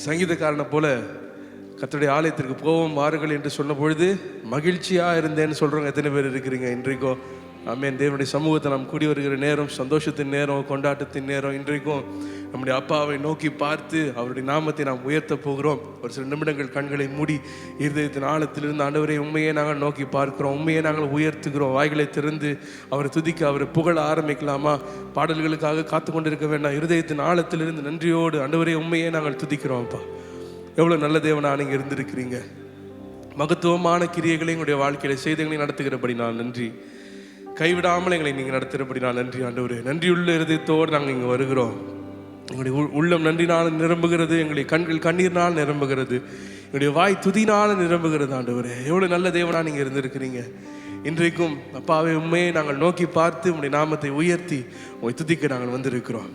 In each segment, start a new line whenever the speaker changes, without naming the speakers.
சங்கீதக்காரனை போல கர்த்தருடைய ஆலயத்திற்கு போவோம் வாருங்கள் என்று சொன்ன பொழுது மகிழ்ச்சியாக இருந்தேன்னு சொல்கிறவங்க எத்தனை பேர் இருக்கிறீங்க? இன்றைக்கும் ஆமென். தேவனுடைய சமூகத்தை நாம் கூடி வருகிற நேரம், சந்தோஷத்தின் நேரம், கொண்டாட்டத்தின் நேரம். இன்றைக்கும் நம்முடைய அப்பாவை நோக்கி பார்த்து அவருடைய நாமத்தை நாம் உயர்த்த போகிறோம். ஒரு சில நிமிடங்கள் கண்களை மூடி இருதயத்தின் ஆழத்திலிருந்து ஆண்டவரை உண்மையை நாங்கள் நோக்கி பார்க்கிறோம், உண்மையை நாங்கள் உயர்த்துகிறோம். வாய்களை திறந்து அவரை துதிக்க, அவரை புகழ ஆரம்பிக்கலாமா? பாடல்களுக்காக காத்து கொண்டிருக்க வேண்டாம். இருதயத்தின் ஆழத்திலிருந்து நன்றியோடு ஆண்டவரை உண்மையை நாங்கள் துதிக்கிறோம். அப்பா, எவ்வளோ நல்ல தேவனா நீங்கள் இருந்திருக்கிறீங்க. மகத்துவமான கிரியைகளை எங்களுடைய வாழ்க்கையில செய்தங்களை நடத்துகிறபடி நான் நன்றி. கைவிடாமல் எங்களை நீங்கள் நடத்துகிறபடி நான் நன்றி ஆண்டவரே. நன்றியுள்ள இருதயத்தோடு நாங்கள் இங்கே வருகிறோம். எங்களுடைய உள்ளம் நன்றினால் நிரம்புகிறது, எங்களுடைய கண்கள் கண்ணீர்னால் நிரம்புகிறது, எங்களுடைய வாய் துதினால் நிரம்புகிறது. ஆண்டவரே, எவ்வளோ நல்ல தேவனா நீங்கள் இருந்திருக்கிறீங்க. இன்றைக்கும் அப்பாவை உண்மையை நாங்கள் நோக்கி பார்த்து உங்களுடைய நாமத்தை உயர்த்தி உங்களை துதிக்க நாங்கள் வந்திருக்கிறோம்.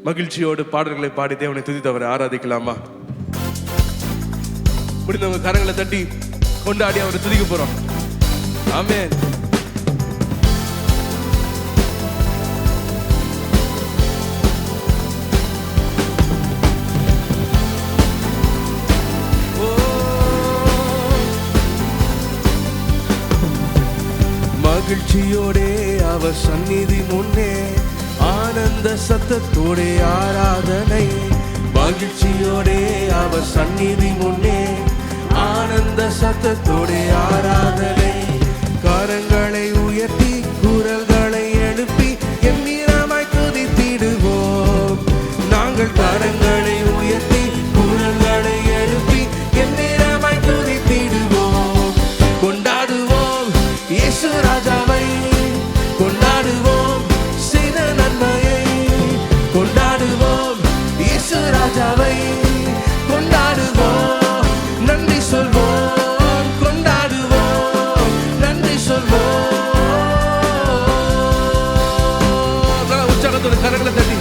மகிழ்ச்சியோடு பாடல்களை பாடி தேவனை துதித்தவரை ஆராதிக்கலாமா? முடிந்தவங்க கரங்களை தட்டி கொண்டாடி அவரை துதிக்க போறோம். ஆமென். மகிழ்ச்சியோடே அவர் சந்நிதி முன்னே ஆனந்த சத்தத்தோடே ஆராதனை. மகிழ்ச்சியோடே அவர் சந்நிதி முன்னே ஆனந்த சத்தத்தோடே ஆராதனை. கரங்களை உயர்த்தி குரல்களை எழுப்பி எம்மீரமாய் துதித்திடுவோம். நாங்கள் கரங்களை உயர்த்தி குரல்களை எழுப்பி எம்மீரமாய் துதித்திடுவோம். கொண்டாடுவோம் இயேசு ராஜாவை, கொண்டாடுவோம் செய்த நன்மையை. கொண்டாடுவோம் இயேசு ராஜாவை, கொண்டாடுவோம் நன்றி சொல்வோம். கொண்டாடுவோம் நன்றி சொல்வோம். உற்சாகத்தோட கரங்களை தட்டி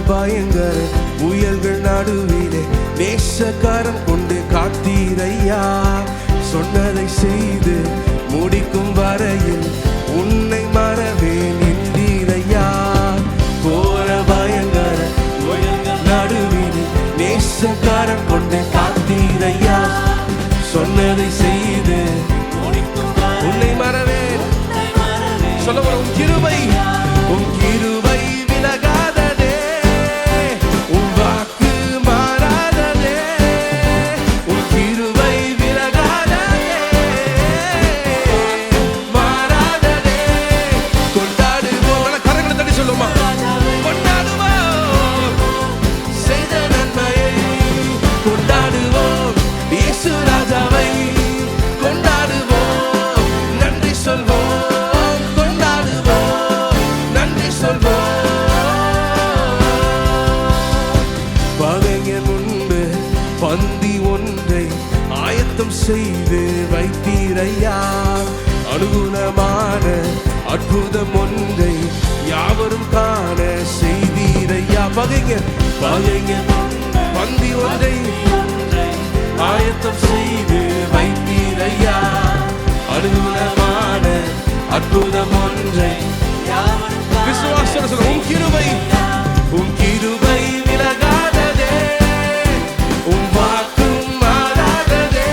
பயங்கர புயல்கள் நடுவிலே நேசக்காரன் கொண்டு காத்தீரையா. சொன்னதை செய்து முடிக்கும் வரையில் உன்னை மறவே நின்றீரையா. கோர பயங்கர புயல்கள் நடுவிலே நேசக்காரன் கொண்டு காத்தீரையா. சொன்னதை செய்து உன்னை மறவே சொல்ல உன் கிருபை, உன் கிருபை விலகாததே, உன் வாக்கு மாறாததே. உன் கிருபை விலகாததே, மாறாததே. கொண்டாடுவோம். கரங்களை தட்டி சொல்லுமா? கொண்டாடுவோம் செய்த நன்மையை. கொண்டாடுவோம் இயேசு ராஜாவை. கொண்டாடுவோம் நன்றி சொல்வோம். பகைஞர் முன்பு பந்தி ஒன்றை ஆயத்தம் செய்து வைத்தீரையா. அனுகூலமான அற்புதம் ஒன்றை யாவரும் காண செய்தீரையா. பகைஞர் பந்தி ஒன்றை ஆயத்தம் செய்து வைத்தீரையா. அனுகூலமான அற்புதம் ஒன்றை விசுவாசம் சொல்ல. உன் கிருபை, உன் கிருபை விலகாததே, உன் வாக்கு மாறாததே.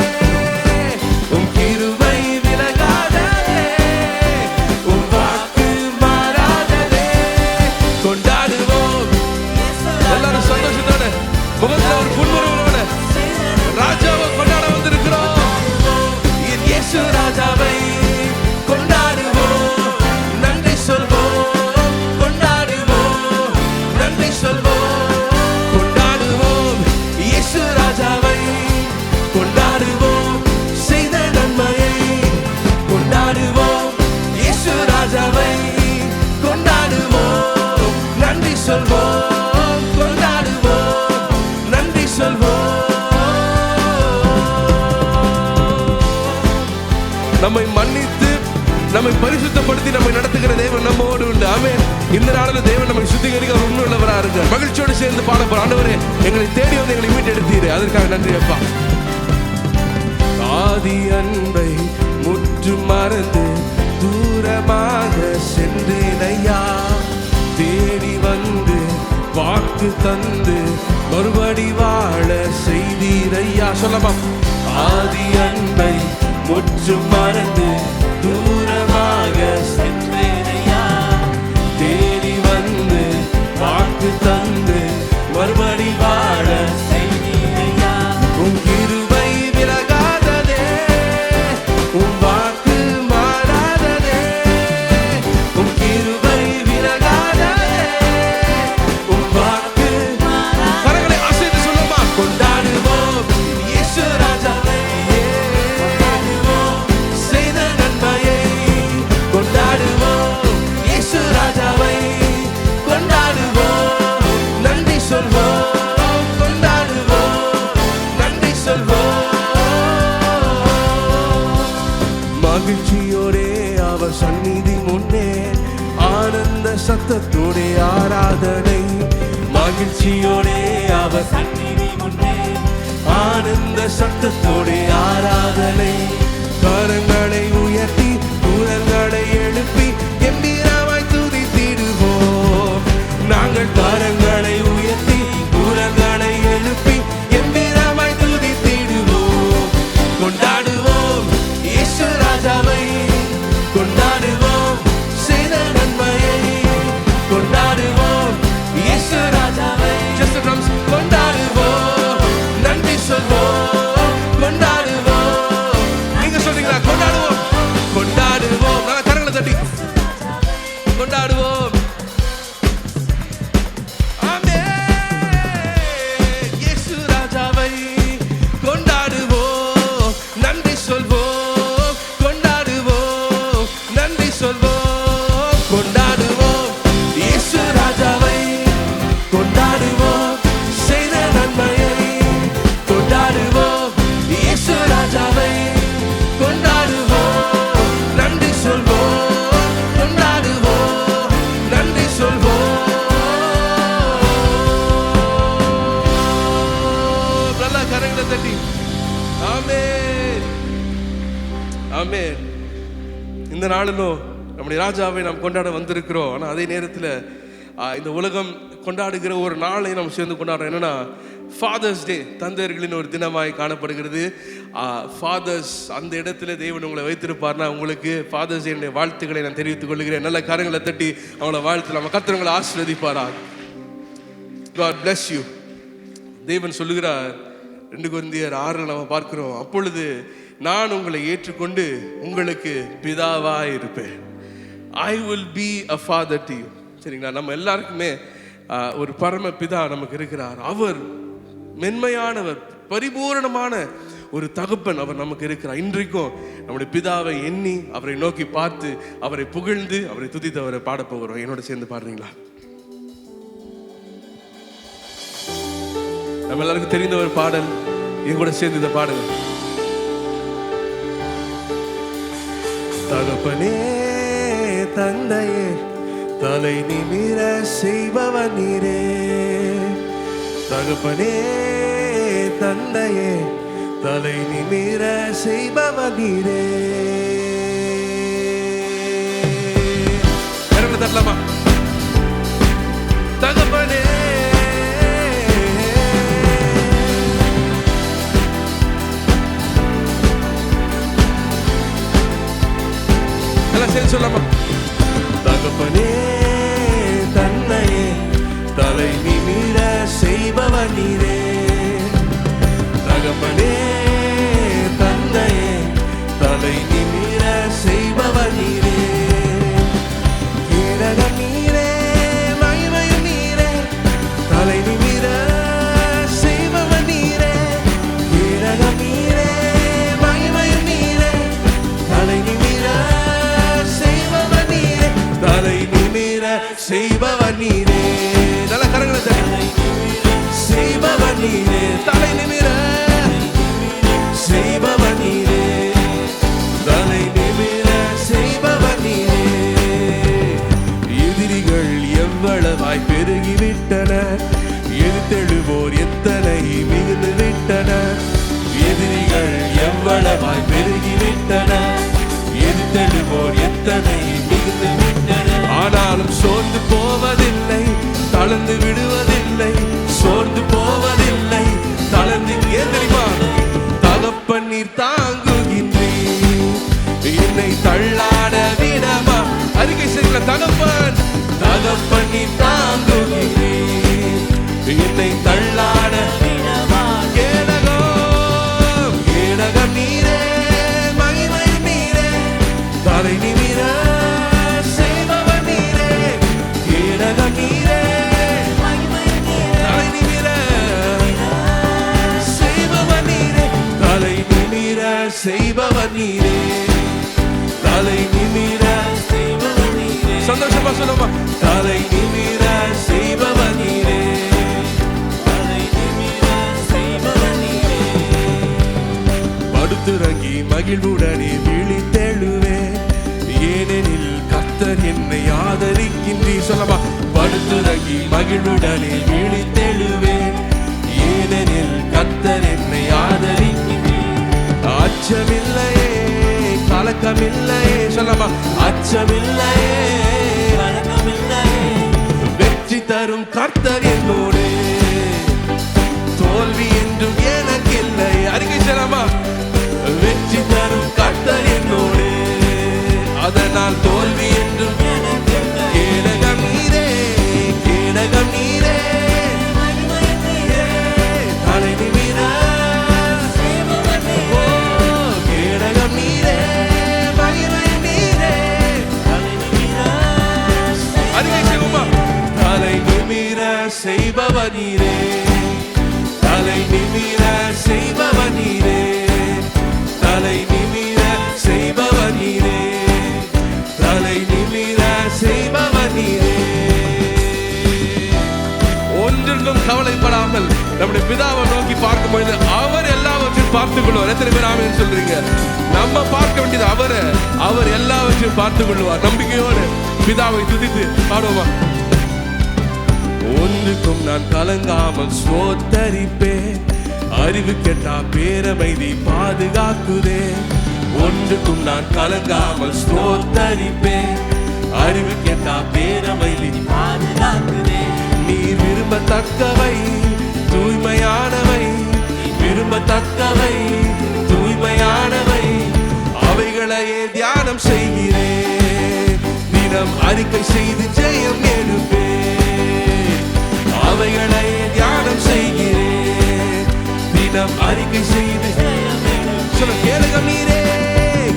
உன் கிருபை விலகாததே, உன் வாக்கு மாறாததே. கொண்டாடுவோம் எல்லாரும் சந்தோஷத்தோட, முகத்துல ஒரு புன்முறுவலோட ராஜாவை கொண்டாட வந்திருக்கிறோம். இயேசு ராஜாவை கொண்டாடுவோம் நன்றி சொல்வோம். நம்மை மன்னித்து நம்மை பரிசுத்தப்படுத்தி நம்மை நடத்துகிற தேவன் நம்மோடு உண்டு. ஆமென். இந்த நாளில் தேவன் நம்மை சுத்திகரிக்க உண்மையுள்ளவராக இருக்கார். மகிழ்ச்சியோடு சேர்ந்து பாட போற ஆண்டவரே, எங்களை தேடி வந்து எங்களை மீட்டெடுத்தீரே, அதற்காக நன்றி அப்பா. ஆதி அன்பை முற்றும் மறந்து தூரமாக சென்றேனையா. தேடி வந்து வாக்கு தந்து மறுபடி வாழ செய்தீரையா. சொல்லமா, ஆதி அன்பை முற்றும் மறந்து தூரமாக சென்றேனையா. தேடி வந்து வாக்கு தந்து மறுபடி வாழ செய்தீரையா. உன் கிருபை விலகாததே, உன் வாக்கு மாறாததே. உன் கிருபை விலகாததே, உன் வாக்கு கரங்களை அசைத்து சொல்லுமா, கொண்டாடுவோம் இயேசு ராஜாவை, செய்த நன்மையை கொண்டாடுவோம் இயேசு ராஜாவை, கொண்டாடுவோம் நன்றி சொல்வோம், கொண்டாடுவோம் நன்றி சொல்வோம். மகிழ்ச்சியோடே அவர் சந்நிதி முன்னே ஆனந்த சத்தத்தோடே ஆராதனை. மகிழ்ச்சியோடே அவர் சந்நிதி முன்னே ஆனந்த சத்தத்தோடே ஆராதனை. கரங்களை உயர்த்தி குரல்களை எழுப்பி கம்பீரமாய் துதித்திடுவோம். நாங்கள் கரங்களை உயர்த்தி குரல்களை எழுப்பி கம்பீரமாய் துதித்திடுவோம். கொண்டாடுவோம் இயேசு ராஜாவை, கொண்டாடுவோம் செய்த நன்மையை, கொண்டாடுவோம் இயேசு ராஜாவை. Just the drums. கொண்டாடுவோம் நன்றி சொல்வோம், கொண்டாடுவோம். நீங்க சொல்றீங்களா? கொண்டாடுவோம், கொண்டாடுவோம். நாங்க கரங்களை தட்டி கொண்டாடுவோம். ஆமென். இயேசு ராஜாவை கொண்டாடுவோம், நன்றி சொல்வோம், கொண்டாடுவோம் நன்றி சொல்வோம். கொண்டாடுவோம் இயேசு ராஜாவை, கொண்டாடுவோம் செய்த நன்மையை, கொண்டாடுவோம் இயேசு ராஜாவை, கொண்டாடுவோம் நன்றி சொல்வோம், கொண்டாடுவோம் நன்றி சொல்வோம். நல்ல கரங்களை தட்டி ஆமென், ஆமென். இந்த நாளிலும் நம்முடைய ராஜாவை நாம் கொண்டாட வந்திருக்கிறோம். ஆனால் அதே நேரத்தில் இந்த உலகம் கொண்டாடுகிற ஒரு நாளை நாம் சேர்ந்து கொண்டாடுறோம். என்னன்னா ஃபாதர்ஸ் டே, தந்தையர்களின் ஒரு தினமாய் காணப்படுகிறது. ஃபாதர்ஸ் அந்த இடத்துல தேவன் உங்களை வைத்திருப்பார்னா உங்களுக்கு ஃபாதர்ஸ் டே வாழ்த்துக்களை நான் தெரிவித்துக் கொள்கிறேன். நல்ல கரங்களை தட்டி அவங்கள வாழ்த்து. நம்ம கர்த்தர் ஆசீர்வதிப்பாரா. God bless you. தேவன் சொல்லுகிறார் 2 கொரிந்தியர் 6 நம்ம பார்க்கிறோம், அப்பொழுது நான் உங்களை ஏற்றுக்கொண்டு உங்களுக்கு பிதாவாய் இருப்பேன். I will be a father to you. சரிங்களா? நம்ம எல்லாருக்குமே ஒரு பரம பிதா நமக்கு இருக்கிறார். அவர் மென்மையானவர், பரிபூரணமான ஒரு தகப்பன் அவர் நமக்கு இருக்கிறார். இன்றைக்கும் நம்முடைய பிதாவை எண்ணி அவரை நோக்கி பார்த்து அவரை புகழ்ந்து அவரை துதித்து அவரை பாட போகிறோம். என்னோட சேர்ந்து பாடுறீங்களா? நம்ம எல்லாருக்கும் தெரிந்த ஒரு பாடல், என் கூட சேர்ந்து இதை பாடுங்க. தகப்பனே தந்தையே தலை நிமிர செய்பவர் நீரே. தகப்பனே தந்தையே தலை நிமிர செய்பவர் நீரே. கரங்களை தட்டலாமா? தகப்பனே எல்லாம் சேர்ந்து சொல்லலாமா? தகப்பனே தன்னையே தலை நிமிர செய்பவர் நீரே. தகப்பனே தந்தையே தலை நிமிர செய்பவர் நீரே. கேடகம் நீரே, மகிமையும் நீரே, தலை நிமிர செய்பவர் நீரே. கேடகம் நீரே, மகிமையும் நீரே, தலை நிமிர செய்பவர் நீரே. தலை நிமிர செய்பவர் நீரே. நல்ல கரங்களை தலை செய்பவர் நீரே. தலை நிமிர செய்பவர் நீரே. தலை நிமிர செய்பவர் நீரே. எதிரிகள் எவ்வளவாய் பெருகிவிட்டனர், எதிர்த்தெழுவோர் எத்தனை மிகுந்து விட்டனர். எதிரிகள் எவ்வளவு ஏராளமாய் பெருகிவிட்டன. எதிர்த்தெழுவோர் எத்தனை மிகுந்து விட்டன. ஆனாலும் சோர்ந்து போவதில்லை, தளர்ந்து விடுவதில்லை, சோர்ந்து போவதில்லை, தளர்ந்து. ஏன் தெரியுமா? தகப்பன் நீர் தாங்குகின்றீர், என்னை தள்ளாட விடமா. அறிக்கை செய்யல, தகப்பன் தகப்பன் நீர் தாங்குகின்றீர், என்னை தள்ளாட விடமா. கேடகம் கேடகம் நீரே, மகிமை நீரே, தலை நிமிர செய்பவர் நீரே. கேடகம் நீரே, தலை நிமிர செய்பவர் நீரே, தலை நிமிர செய்பவர் நீரே, தலை நிமிர செய்பவர் நீரே. சந்தோஷமா சொல்லுமா, தலை நிமிர செய்பவர் நீரே, தலை நிமிர செய்பவர் நீரே. படுத்துறங்கி மகிழ்வுடனே விழித்தெழுவே, ஏனெனில் கர்த்தர் என்னை ஆதரிக்கின்றீர். சொல்லமா, படுத்துறங்கி மகிழ்வுடனே விழித்தெழுவே, ஏனெனில் கர்த்தர் என்னை ஆதரிக்கின்றீர். அச்சமில்லையே, கலக்கமில்லையே. சொல்லமா, அச்சமில்லையே, கலக்கமில்லையே. வெற்றி தரும் கர்த்தர் என்னோடு, தோல்வி என்றும் எனக்கில்லை. அறிக்கை செய்யலாமா, வெற்றி தரும் கர்த்தர் என்னோடு, அதனால் தோல்வி என்றும் எனக்கில்லை. கேடகம் நீரே, கேடகம் நீரே, தலை நிமிர கேடகம் நீரே, மகிமை நீரே, தலை நிமிர. அறிக்கை செய்வோமா, தலை நிமிர செய்பவர் நீரே, தலை நிமிர செய்பவர் நீரே, தலை நிமிர செய்பவர் நீரே, தலை நிமிர செய்பவர் நீரே. ஒன்றிற்கும் கவலைப்படாமல் நம்முடைய பிதாவை நோக்கி பார்க்கும் பொழுது அவர் எல்லாவற்றையும் பார்த்துக் கொள்வார். எத்தனை பேர் ஆமென் சொல்றீங்க? நம்ம பார்க்க வேண்டியது அவரை, அவர் எல்லாவற்றையும் பார்த்துக் கொள்வார். நம்பிக்கையோடு பிதாவை துதித்து பாடுவோமா. ஒன்றுக்கும் நான் கலங்காமல் ஸ்தோத்தரிப்பேன், அறிவு கெட்டா பேரமைதி பாதுகாக்குதே. ஒன்றுக்கும் நான் கலங்காமல் ஸ்தோத்தரிப்பேன், அறிவு கெட்டா பேரமைதி பாதுகாக்குதே. நீ விரும்பத்தக்கவை தூய்மையானவை, விரும்பத்தக்கவை தூய்மையானவை, அவைகளையே தியானம் செய்கிறேன். தினம் அறிக்கை செய்து ஜெயம் எடுப்பேன், அவைகளையே தியானம் செய்கிறேன். தினம் அறிக்கை செய்து சொல்ல. கேடகம் நீரே,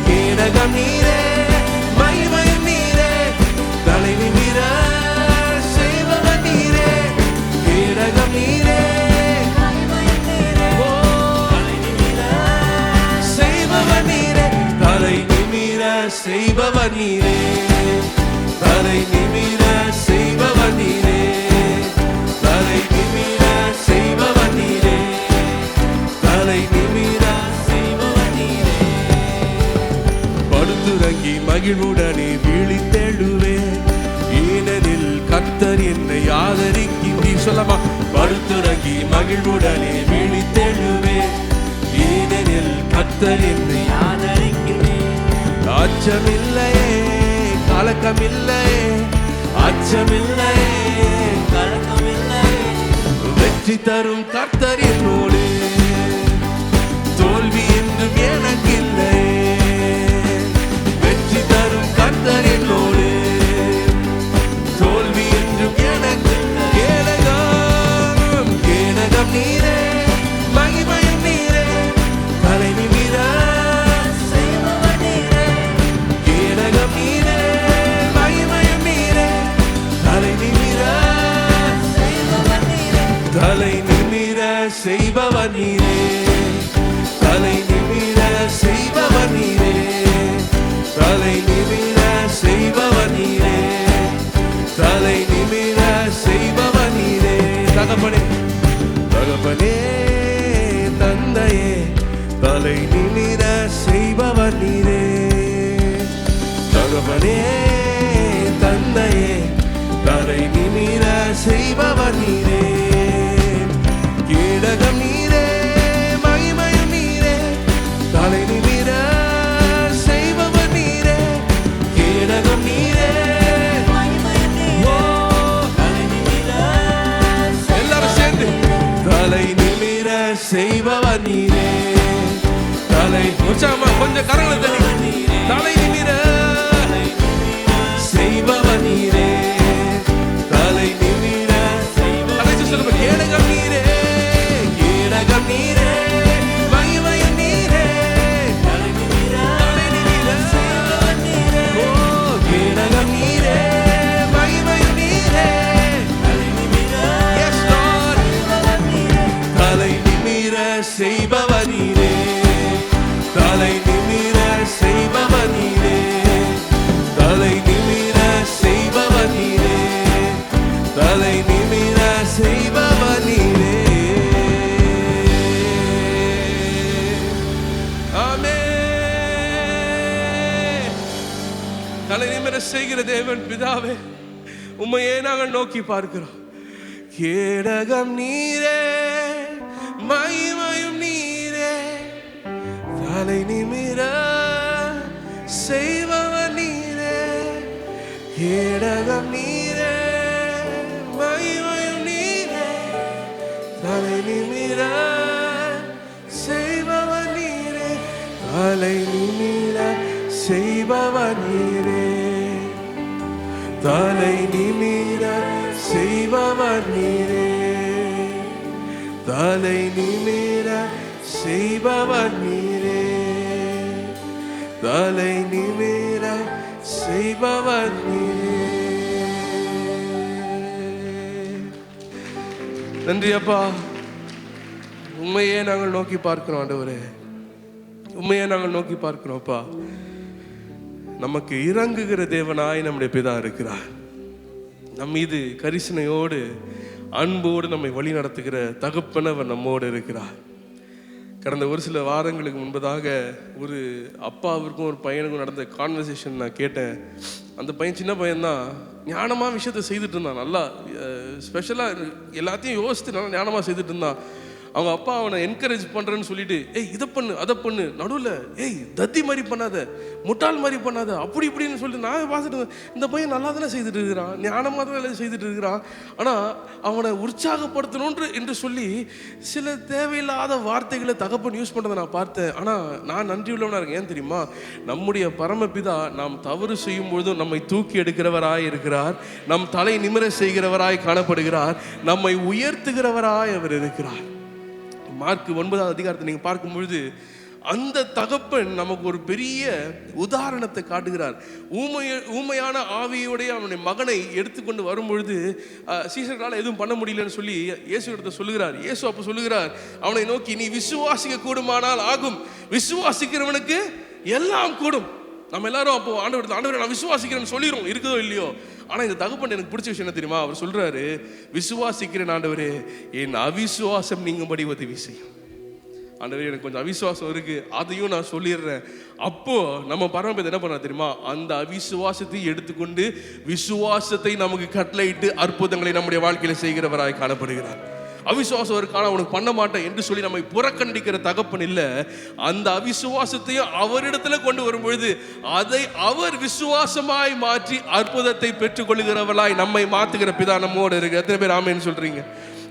கேடகம் நீரே, மகிமை நீரே, தலை நிமிர செய்பவர் நீரே. கேடகம் நீரே, தலை நிமிர செய்பவர் நீரே, தலை நிமிர செய்பவர் நீரே, தலை நிமிர செய்பவர் நீரே, தலை நிமிர செய்பவர் நீரே, தலை நிமிர செய்பவர் நீரே. படுத்துறங்கி மகிழ்வுடனே விழித்தெழுவே, ஏனெனில் கர்த்தர் என்னை ஆதரிக்கின்றீர். சொல்லமா, படுத்துறங்கி மகிழ்வுடனே விழித்தெழுவே, ஏனெனில் கர்த்தர் என்னை ஆதரிக்கின்றீர். அச்சமில்லையே, கலக்கமில்லையே, அச்சமில்லையே, கலக்கமில்லையே. வெற்றி தரும் கர்த்தர் என்னோடு, தோல்வி என்றும் எனக்கில்லை. வெற்றி தரும் கர்த்தர் என்னோடு, தோல்வி என்றும் எனக்கு. கேடகம் கேடகம் நீரே, மகிமை நீரே, தலை நிமிர செய்பவர் நீரே. கேடகம் நீரே, மகிமை நீரே, தலை நிமிர செய்பவர் நீரே, தலை நிமிர செய்பவர் நீரே, தலை நிமிர செய்பவர் நீரே, தலை நிமிர செய்பவர் நீரே, தலை நிமிர செய்பவர் நீரே. தகப்பனே, தகப்பனே, தந்தையே, தலை நிமிர செய்பவர் நீரே. தகப்பனே, தந்தையே, தலை நிமிர செய்பவர் நீரே. கேடகம் நீரே, மகிமை நீரே, தலை நிமிர உற்சாகமா கொஞ்சம் கரங்களை தண்ணி. தலை நிமிர செய்பவர் நீரே, தலை நிமிர கடைசி சொல்லுங்க. கேடகம் நீரே, கேடகம் நீரே, மகிமையும் நீரே, தலை நிமிர செய்பவர் நீரே. ஓ கேடகம் நீரே, மகிமையும் நீரே, தலை நிமிர. எஸ் லார்ட், தலை நிமிர செய்பவர் நீரே, தலை நிமிர செய்பவர் நீரே, தலை நிமிர செய்பவர் நீரே, தலை நிமிர செய்பவர் நீரே. ஆமென். தலை நிமிர செய்கிற தேவன் பிதாவே, உம்மையே நாங்கள் நோக்கி பார்க்கிறோம். கேடகம் நீரே, மகிமையும் நீரே, தலை நிமிர செய்பவர் நீரே, கேடகம் நீரே, மகிமையும் நீரே, தலை நிமிர செய்பவர் நீரே, தலை நிமிர செய்பவர் நீரே, தலை நிமிர செய்பவர் நீரே, தலை நிமிர செய்பவர் நீரே, தலை நிமிர செய்பவர் நீரே. நன்றி அப்பா, உண்மையே நாங்கள் நோக்கி பார்க்கிறோம் ஆண்டவரே, உண்மையே நாங்கள் நோக்கி பார்க்கிறோம் அப்பா. நமக்கு இறங்குகிற தேவனாய் நம்முடைய பிதா இருக்கிறார். நம் மீது கரிசனையோடு அன்போடு நம்மை வழி நடத்துகிற தகப்பனவர் நம்மோடு இருக்கிறார். கடந்த ஒரு சில வாரங்களுக்கு முன்பதாக ஒரு அப்பாவிற்கும் ஒரு பையனுக்கும் நடந்த கான்வர்சேஷன் நான் கேட்டேன். அந்த பையன் சின்ன பையன்தான், ஞானமாக விஷயத்தை செய்துட்டு இருந்தான். நல்லா ஸ்பெஷலாக எல்லாத்தையும் யோசித்து நல்லா ஞானமாக செய்துட்டு இருந்தான். அவங்க அப்பா அவனை என்கரேஜ் பண்ணுறேன்னு சொல்லிட்டு, ஏய் இதை பண்ணு அதை பண்ணு, நடுவில் ஏய் தத்தி மாதிரி பண்ணாத, முட்டாள் மாதிரி பண்ணாத, அப்படி இப்படின்னு சொல்லிட்டு நான் பார்த்துட்டு இந்த பையன் நல்லா தானே செய்துட்டு இருக்கிறான், ஞானமாக தான் எல்லாம் செய்துட்டு இருக்கிறான். ஆனால் அவனை உற்சாகப்படுத்தணுன்று என்று சொல்லி சில தேவையில்லாத வார்த்தைகளை தகப்பன் யூஸ் பண்ணுறதை நான் பார்த்தேன். ஆனால் நான் நன்றி உள்ளவனாக இருக்கேன். ஏன் தெரியுமா? நம்முடைய பரமபிதா நாம் தவறு செய்யும் பொழுதும் நம்மை தூக்கி எடுக்கிறவராய் இருக்கிறார், நம் தலை நிமிர செய்கிறவராய் காணப்படுகிறார், நம்மை உயர்த்துகிறவராய் அவர் இருக்கிறார். மார்க் 9ஆம் அதிகாரத்தை நீங்கள் பார்க்கும் பொழுது அந்த தகப்பன் நமக்கு ஒரு பெரிய உதாரணத்தை காட்டுகிறார். ஊமையான ஆவியோடைய அவனுடைய மகனை எடுத்துக்கொண்டு வரும்பொழுது சீசர்களால் எதுவும் பண்ண முடியலன்னு சொல்லி இயேசு இடத்தை சொல்லுகிறார். இயேசு அப்போ சொல்லுகிறார் அவனை நோக்கி, நீ விசுவாசிக்க கூடுமானால் ஆகும், விசுவாசிக்கிறவனுக்கு எல்லாம் கூடும். நம்ம எல்லாரும் அப்போ ஆண்டவர் நான் விசுவாசிக்கிறேன்னு சொல்லிடுறோம், இருக்குதோ இல்லையோ. ஆனால் இந்த தகப்பன் எனக்கு பிடிச்ச விஷயம் என்ன தெரியுமா? அவர் சொல்றாரு, விசுவாசிக்கிறேன் ஆண்டவரே, என் அவிசுவாசம் நீங்கும்படி உதவி செய்யும். ஆண்டவரே எனக்கு கொஞ்சம் அவிசுவாசம் இருக்கு, அதையும் நான் சொல்லிடுறேன். அப்போ நம்ம பரமபிதா என்ன பண்ண தெரியுமா? அந்த அவிசுவாசத்தை எடுத்துக்கொண்டு விசுவாசத்தை நமக்கு கட்டளையிட்டு அற்புதங்களை நம்முடைய வாழ்க்கையில செய்கிறவராய் காணப்படுகிறார். அவிசுவாசம் இருக்கான அவனுக்கு பண்ண மாட்டேன் என்று சொல்லி நம்மை புறக்கண்டிக்கிற தகப்பன் இல்லை. அந்த அவிசுவாசத்தையும் அவரிடத்துல கொண்டு வரும்பொழுது அதை அவர் விசுவாசமாய் மாற்றி அற்புதத்தை பெற்றுக் கொள்ளுகிறவர்களாய் நம்மை மாற்றுகிற பிதா நம்மோடு இருக்கு. எத்தனை பேர் ஆமென்னு சொல்றீங்க?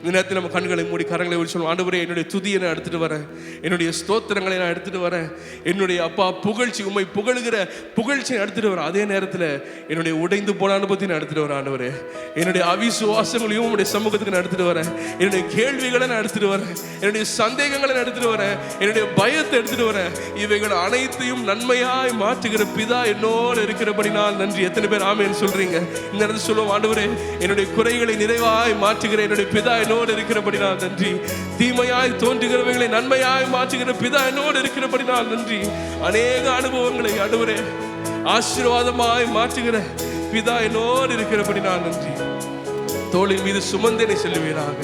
இந்த நேரத்தில் நம்ம கண்களை மூடி கரங்களை சொல்லுவோம். ஆண்டவரே, என்னுடைய துதியை நான் எடுத்துட்டு வரேன், என்னுடைய ஸ்தோத்திரங்களை நான் எடுத்துட்டு வரேன், என்னுடைய அப்பா புகழ்ச்சி உண்மை புகழுகிற புகழ்ச்சியை எடுத்துட்டு வரேன். அதே நேரத்தில் என்னுடைய உடைந்து போன அனுபவத்தை நான் எடுத்துட்டு வரேன். ஆண்டவரே, என்னுடைய அவிசுவாசங்களையும் உங்களுடைய சமூகத்துக்கு நான் எடுத்துட்டு வரேன், என்னுடைய கேள்விகளை நான் எடுத்துட்டு வரேன், என்னுடைய சந்தேகங்களை நான் எடுத்துட்டு வரேன், என்னுடைய பயத்தை எடுத்துட்டு வரேன். இவைகள் அனைத்தையும் நன்மையாய் மாற்றுகிற பிதா என்னோடு இருக்கிறபடினால் நன்றி. எத்தனை பேர் ஆமென்னு சொல்றீங்க? இந்த இடத்துல சொல்லுவோம், ஆண்டவரே, என்னுடைய குறைகளை நிறைவாய் மாற்றுகிற என்னுடைய பிதா என்னோடு இருக்கிறபடினால் நன்றி. தீமையாய் தோன்றுகிறவைகளை நன்மையாய் மாற்றுகிற பிதா என்னோடு இருக்கிறபடினால் நன்றி. அநேக அனுபவங்களை ஆண்டவரே ஆசீர்வாதமாய் மாற்றுகிற பிதா என்னோடு இருக்கிறபடினால் நன்றி. தோளின் மீது சுமந்தனை செல்லுவீராக.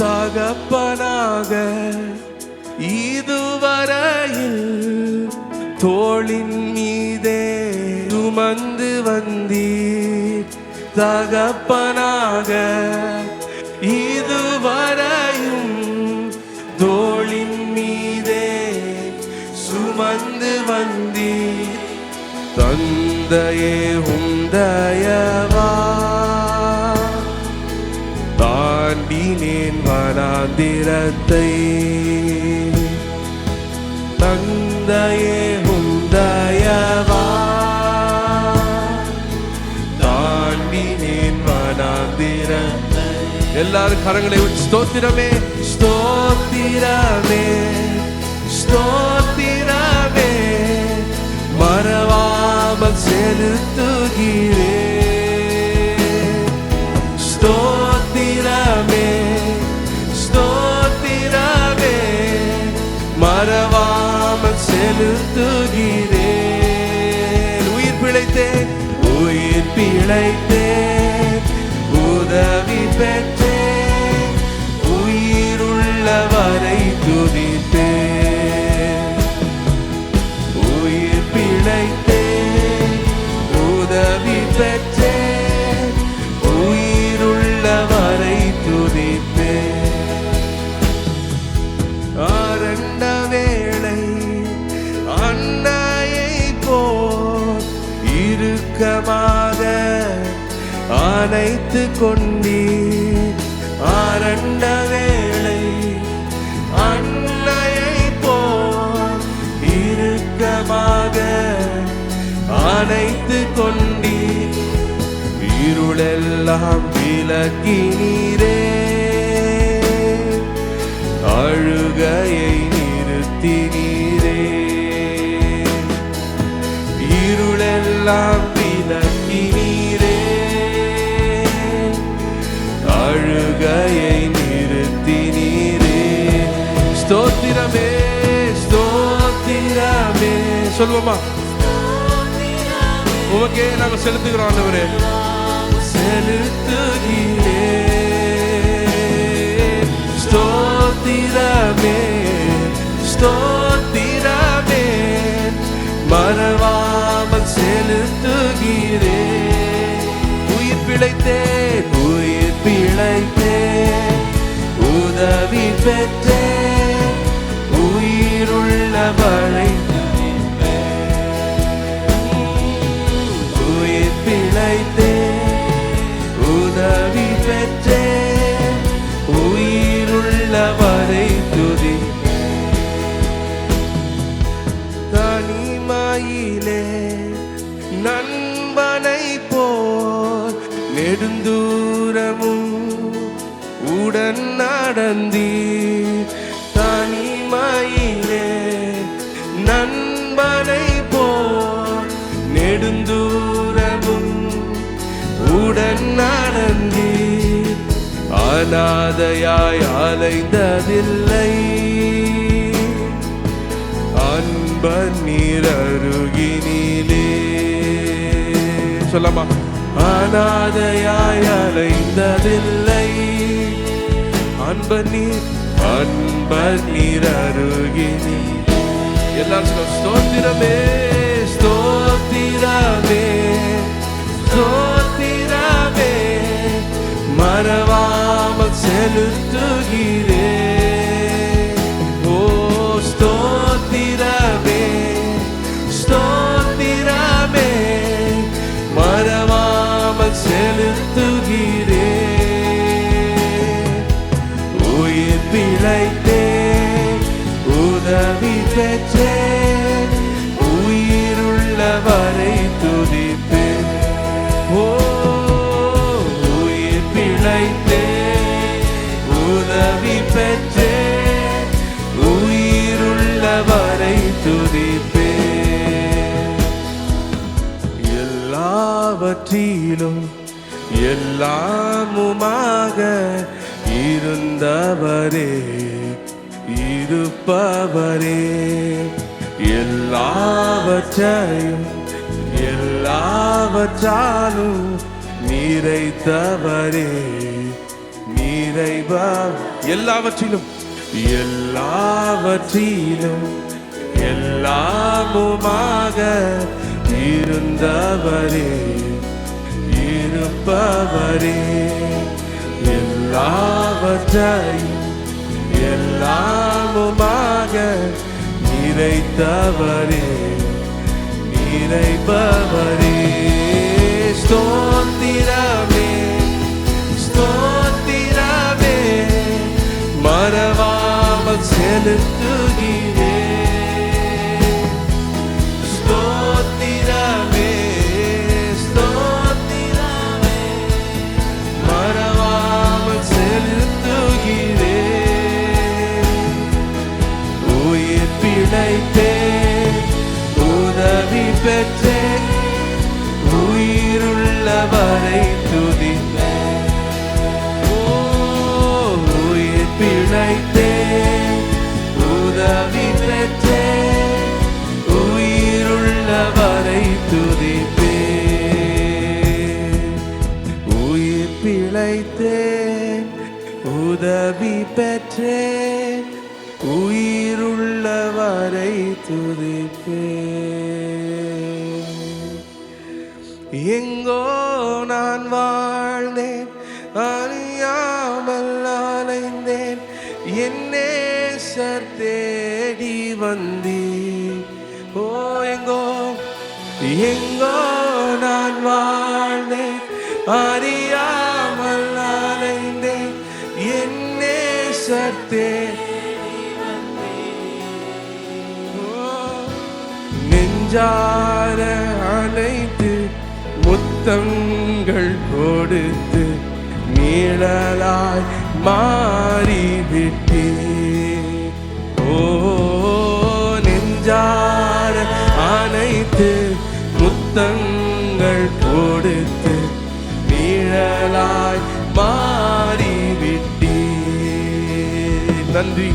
தகப்பனாக இதுவரையில் தோளின் மீதே சுமந்து வந்தீர். தகப்பனாக இதுவரையும் தோளின் மீதே சுமந்து வந்தீர். தந்தையே உந்தயவா தாண்டினேன் வனாந்திரத்தை, எல்லாரும் கரங்களை ஸ்தோத்திரமே ஸ்தோத்திரமே ஸ்தோத்திரமே மறவாமல் செலுத்துகிறேன். ஸ்தோத்திரமே ஸ்தோத்திரமே மறவாமல் செலுத்துகிறேன். உயிர் பிழைத்தேன் உயிர் பிழைத்தேன் உதவி பெற்றேன் உயிருள்ளவரை துதித்தேன். உயிர் பிழைத்தேன் உதவி பெற்றேன் உயிருள்ளவரை துதித்தேன். ஆரண்ட வேளை அன்னையை போல் இறுக்கமாக அணைத்து கொண்டீர். ஆரண்ட வேளை அன்னையை போல் இறுக்கமாக அணைத்து கொண்டீர். இருளெல்லாம் விலக்கினீரே அழுகையை நிறுத்தினீரே. இருளெல்லாம் விலக்கினீரே அழுகையை நிறுத்தினீரே. ஸ்தோத்திரமே ஸ்தோத்திரமே சொல்லுவோமா? உமக்கே நாங்க செலுத்துகிறோம் ஆண்டவரே. செலுத்துகிறேன் ஸ்தோத்திரமே ஸ்தோத்திரமே மறவாமல் செலுத்துகிறேன். உயிர் பிழைத்தேன் உயிர் பிழைத்தேன் உதவி பெற்றேன் உயிருள்ளவரை உயிர் பிழைத்தேன் உதவி பெற்றேன் உயிருள்ளவரை துதி. தனிமையிலே நண்பனை போல் நெடுந்தூரமும் உடன் நடந்தீர். தனிமையிலே நண்பனை போல் நெடுந்தூரமும் உடன் நடந்தீர். அநாதையாய் அலைந்ததில்லை அன்பன் நீர் அருகினிலே. சொல்லமா? அநாதையாய் அலைந்ததில்லை அன்பன் நீர் அருகினிலே. எல்லாரும் சொல்லுவோம் ஸ்தோத்திரமே ஸ்தோத்திரமே ஸ்தோத்திரமே மறவாமல் செலுத்துகிறேன். ஓ ஸ்தோத்திரமே ஸ்தோத்திரமே மறவாமல் செலுத்துகிறேன். உயிர் பிழைத்தேன் உதவி பெற்றேன் உயிருள்ளவரை துதிப்பேன். ஓ உயிர் பிழைத்தேன் உதவி பெற்றேன் உயிருள்ளவரை துதிப்பேன். எல்லாவற்றிலும் எல்லாமுமாக இருந்தவரே இருப்பவரே எல்லாவற்றையும் எல்லாவற்றாலும் நிறைத்தவரே நிறைவார். எல்லாவற்றிலும் எல்லாவற்றிலும் எல்லாமுமாக இருந்தவரே இருப்பவரே எல்லாவற்றையும் எல்லாமுமாக நிறைத்தவரே நிறைப்பவரே. ஸ்தோத்திரமே ஸ்தோத்திரமே மறவாமல் செலுத்துகிறேன். ஸ்தோத்திரமே ஸ்தோத்திரமே மறவாமல் செலுத்துகிறேன். பிழைத்தேன், உதவி பெற்றேன், உயிருள்ளவரை துதிப்பேன். உயிர் பிழைத்தேன், உதவி பெற்றேன், உயிருள்ளவரை துதிப்பேன். உயிர் பிழைத்தேன், உதவி பெற்றேன், உயிருள்ளவரை துதிப்பேன். எங்கோ நான் வாழ்ந்தேன், அறியாமல் அலைந்தேன், என் நேசர் தேடி வந்தீர். ஓ எங்கோ எங்கோ நான் வாழ்ந்தேன், அறியாமல் அலைந்தேன், என் நேசர் தேடி வந்தீர். நெஞ்சார அனைத்து முத்தங்கள் கொடுத்து நிழலாய் மாறிவிட்டே. ஓ நெஞ்சார அனைத்து முத்தங்கள் கொடுத்து நிழலாய் மாறிவிட்டே. நன்றி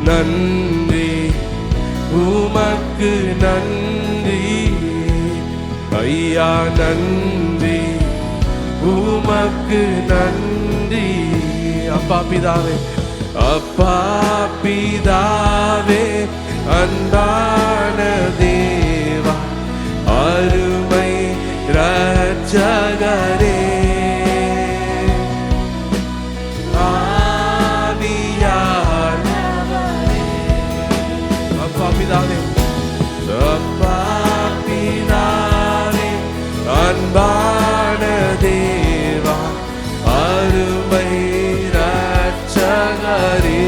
நன்றி உமக்கு நன்றி ஐயா, நன்றி உமக்கு நன்றி. அப்பா பிதாவே, அப்பா பிதாவே, அன்பான தேவா, அருமை இரட்சகரே, ஆவியானவரே. அப்பா பிதாவே, அப்பா பிதாவே, அன்பான தேவா, அருமை இரட்சகரே,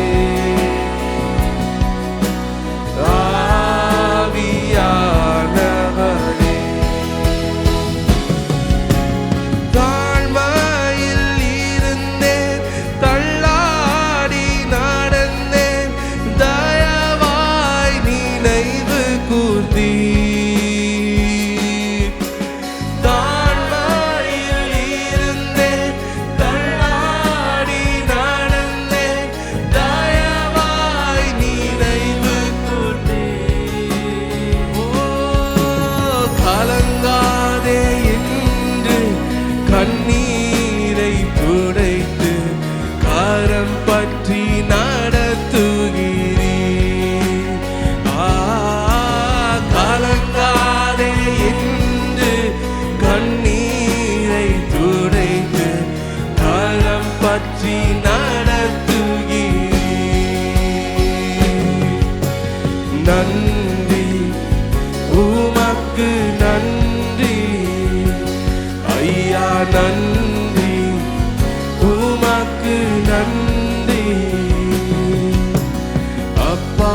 ஆவியானவரே. தாழ்மையில் இருந்தேன், தள்ளாடி நடந்தேன், தயவாய் நினைவு கூர்ந்தீர். கண்ணீரை துடைத்து கரம் பற்றி நடத்துகிறீர். கலங்காதே என்று கண்ணீரை துடைத்து கரம் பற்றி நடத்துகிறீர். நன்றி உமக்கு நன்றி ஐயா, நன்றி உமக்கு நன்றி. அப்பா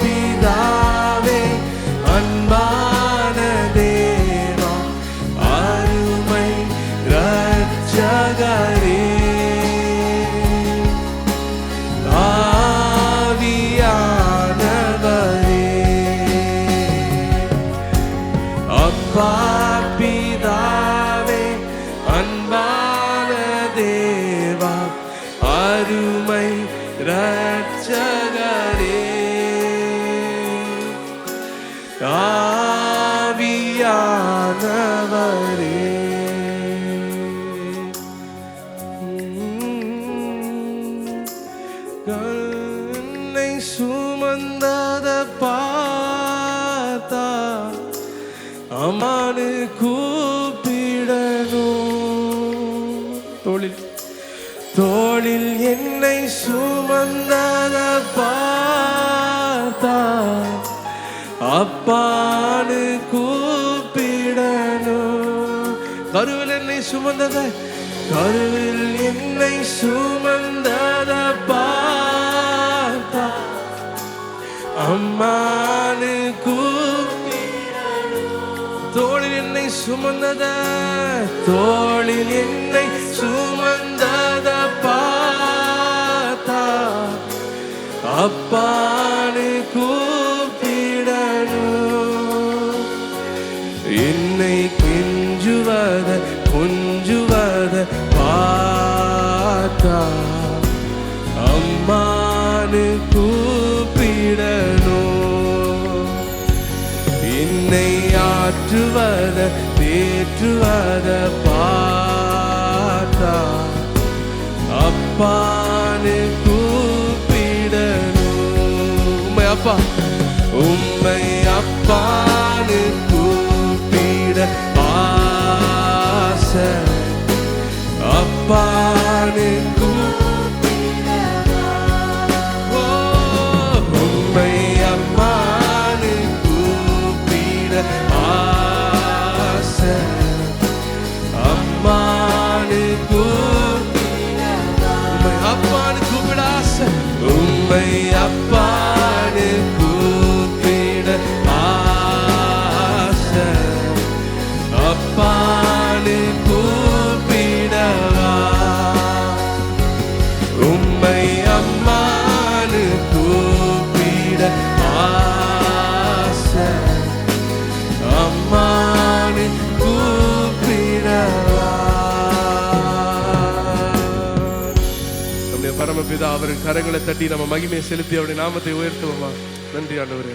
பிதாவே, அன்பான தேவா, அருமை இரட்சகரே, ஆவியானவரே. அப்பா பிதாவே, அன்பான தேவா, அருமை இரட்சகரே, ஆவியானவரே. கண்ணை சுமந்தத பார்த்தா அம்மானு கூப்பிடணும். தோளில் என்னை சுமந்தத பார்த்தா அப்பானு கூப்பிடணும். கருவில் என்னை சுமந்தத, கருவில் என்னை சுமந்தத பார்த்தா அம்மானு கூப்பிடணும். தோளில் என்னை சுமந்தத, தோளில் என்னை சுமந்தத பார்த்தா அப்பானு கூப்பிடணும். என்னை ஆற்றுவத தேற்றுவத பார்த்தா அப்பான்னு கூப்பிடணும். உம்மை அப்பா, உம்மை அப்பான்னு கூப்பிட ஆசை. அப்பான்னு உம்மை அம்மான்னு கூப்பிட ஆசை. அம்மான்னு கூப்பிட உம்மை அப்பான்னு கூப்பிட ஆசை. உம்மை அப்பான்னு கூப்பிட ஆசை. அப்பான்னு கூப்பிடவா. உம்மை அம்மான்னு கூப்பிட ஆசை. அம்மான்னு கூப்பிடவா. நம்முடைய பரமபிதா அவரின் கரங்களை தட்டி நம்ம மகிமையை செலுத்தி அவருடைய நாமத்தை உயர்த்துவோமா. நன்றி ஆண்டவரே.